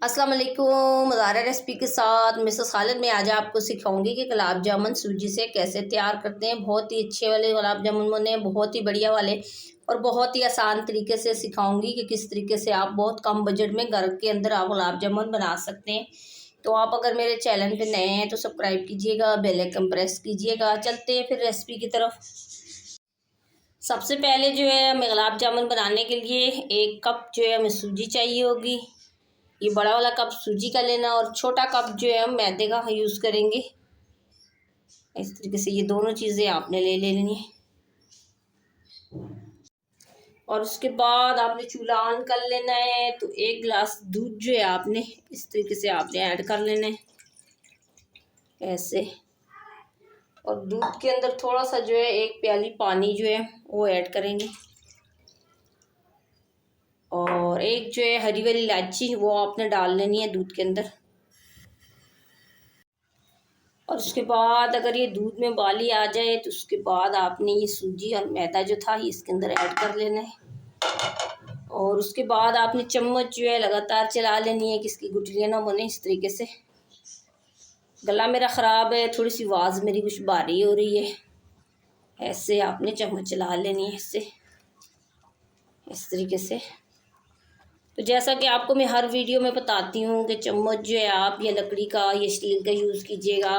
अस्सलाम वालेकुम। मज़ारा रेसिपी के साथ मिसेस खालिद में आज आपको सिखाऊंगी कि गुलाब जामुन सूजी से कैसे तैयार करते हैं। बहुत ही अच्छे वाले गुलाब जामुन बने, बहुत ही बढ़िया वाले, और बहुत ही आसान तरीके से सिखाऊंगी कि किस तरीके से आप बहुत कम बजट में घर के अंदर आप गुलाब जामुन बना सकते हैं। तो आप अगर मेरे चैनल पे नए हैं तो सब्सक्राइब कीजिएगा, बेल आइकन प्रेस कीजिएगा। चलते हैं फिर रेसिपी की तरफ। सबसे पहले जो है हमें गुलाब जामुन बनाने के लिए 1 कप जो है हमें सूजी चाहिए होगी। ये बड़ा वाला कप सूजी का लेना, और छोटा कप जो है हम मैदे का यूज़ करेंगे। इस तरीके से ये दोनों चीज़ें आपने ले लेनी है। और उसके बाद आपने चूल्हा ऑन कर लेना है। तो 1 गिलास दूध जो है आपने इस तरीके से आपने ऐड कर लेना है, ऐसे। और दूध के अंदर थोड़ा सा जो है 1 प्याली पानी जो है वो ऐड करेंगे। और एक जो है हरी वाली इलायची वो आपने डाल लेनी है दूध के अंदर। और उसके बाद अगर ये दूध में उबाली आ जाए तो उसके बाद आपने ये सूजी और मैदा जो था ये इसके अंदर ऐड कर लेना है। और उसके बाद आपने चम्मच जो है लगातार चला लेनी है कि इसकी गुठलियाँ ना बने। इस तरीके से। गला मेरा ख़राब है, थोड़ी सी आवाज़ मेरी कुछ भारी हो रही है। ऐसे आपने चम्मच चला लेनी है, इससे, इस तरीके से। तो जैसा कि आपको मैं हर वीडियो में बताती हूँ कि चम्मच जो है आप या लकड़ी का या स्टील का यूज़ कीजिएगा।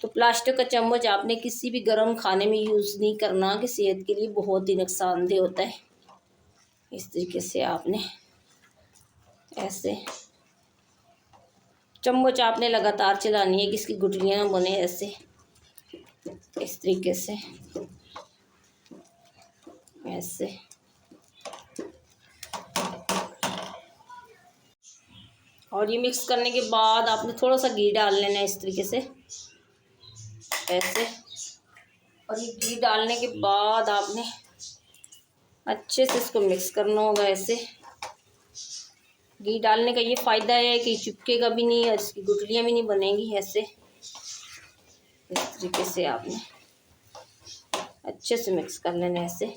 तो प्लास्टिक का चम्मच आपने किसी भी गर्म खाने में यूज़ नहीं करना, कि सेहत के लिए बहुत ही नुकसानदेह होता है। इस तरीके से आपने ऐसे चम्मच आपने लगातार चलानी है कि इसकी गुठलियाँ ना बने, ऐसे, इस तरीके से, ऐसे। और ये मिक्स करने के बाद आपने थोड़ा सा घी डाल लेना है, इस तरीके से, ऐसे। और ये घी डालने के बाद आपने अच्छे से इसको मिक्स करना होगा, ऐसे। घी डालने का ये फ़ायदा है कि चिपकेगा भी नहीं और इसकी गुठलियाँ भी नहीं बनेंगी, ऐसे। इस तरीके से आपने अच्छे से मिक्स कर लेना है, ऐसे।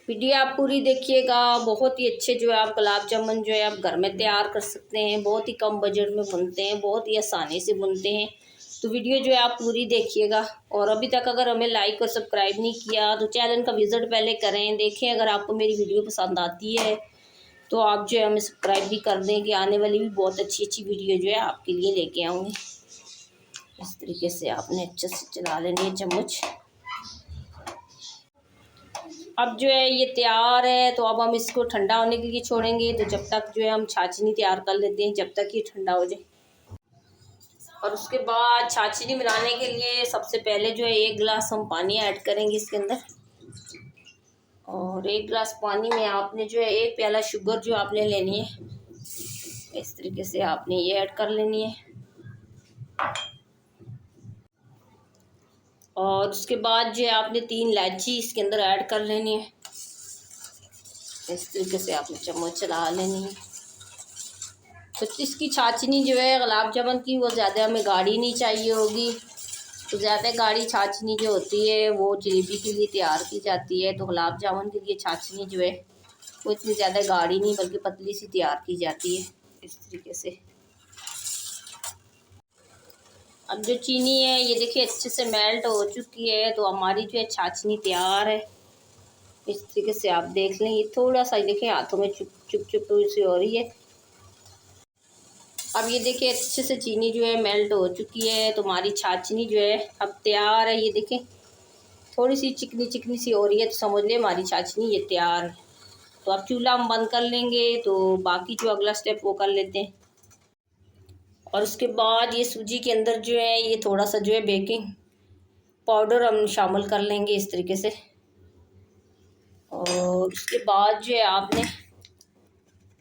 वीडियो आप पूरी देखिएगा। बहुत ही अच्छे जो है आप गुलाब जामुन जो है आप घर में तैयार कर सकते हैं। बहुत ही कम बजट में बनते हैं, बहुत ही आसानी से बनते हैं। तो वीडियो जो है आप पूरी देखिएगा। और अभी तक अगर हमें लाइक और सब्सक्राइब नहीं किया तो चैनल का विज़िट पहले करें, देखें। अगर आपको मेरी वीडियो पसंद आती है तो आप जो है हमें सब्सक्राइब भी कर दें, कि आने वाली भी बहुत अच्छी अच्छी वीडियो जो है आपके लिए लेके आऊँगी। इस तरीके से आपने अच्छे से चला लेनी है चम्मच। अब जो है ये तैयार है, तो अब हम इसको ठंडा होने के लिए छोड़ेंगे। तो जब तक जो है हम छाछनी तैयार कर लेते हैं, जब तक ये ठंडा हो जाए। और उसके बाद छाछनी बनाने के लिए सबसे पहले जो है 1 गिलास हम पानी ऐड करेंगे इसके अंदर। और 1 गिलास पानी में आपने जो है 1 प्याला शुगर जो आपने लेनी है, इस तरीके से आपने ये ऐड कर लेनी है। और उसके बाद जो है आपने 3 इलायची इसके अंदर ऐड कर लेनी है। इस तरीके से आपने चम्मच चला लेनी है। तो इसकी छाछनी जो है गुलाब जामुन की वो ज़्यादा हमें गाढ़ी नहीं चाहिए होगी। तो ज़्यादा गाढ़ी छाछनी जो होती है वो जलेबी के लिए तैयार की जाती है। तो गुलाब जामुन के लिए छाछनी जो है वो इतनी ज़्यादा गाढ़ी नहीं बल्कि पतली सी तैयार की जाती है, इस तरीके से। अब जो चीनी है ये देखिए अच्छे से मेल्ट हो चुकी है। तो हमारी जो है छाछनी तैयार है। इस तरीके से आप देख लें, ये थोड़ा सा देखिए हाथों में चुप चुप चुप सी हो रही है। अब ये देखिए अच्छे से चीनी जो है मेल्ट हो चुकी है। तो हमारी छाछनी जो है अब तैयार है। ये देखें थोड़ी सी चिकनी चिकनी सी हो रही है, तो समझ लें हमारी छाछनी ये तैयार है। तो अब चूल्हा हम बंद कर लेंगे। तो बाकी जो अगला स्टेप वो कर लेते हैं। और उसके बाद ये सूजी के अंदर जो है ये थोड़ा सा जो है बेकिंग पाउडर हम शामिल कर लेंगे, इस तरीके से। और उसके बाद जो है आपने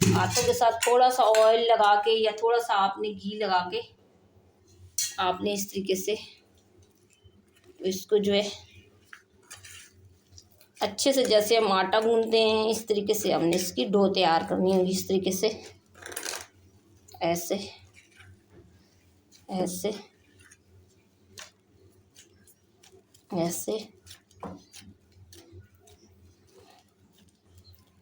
हाथों के साथ थोड़ा सा ऑयल लगा के या थोड़ा सा आपने घी लगा के आपने इस तरीके से इसको जो है अच्छे से, जैसे हम आटा गूंदते हैं इस तरीके से हमने इसकी डो तैयार करनी होगी, इस तरीके से, ऐसे ऐसे ऐसे।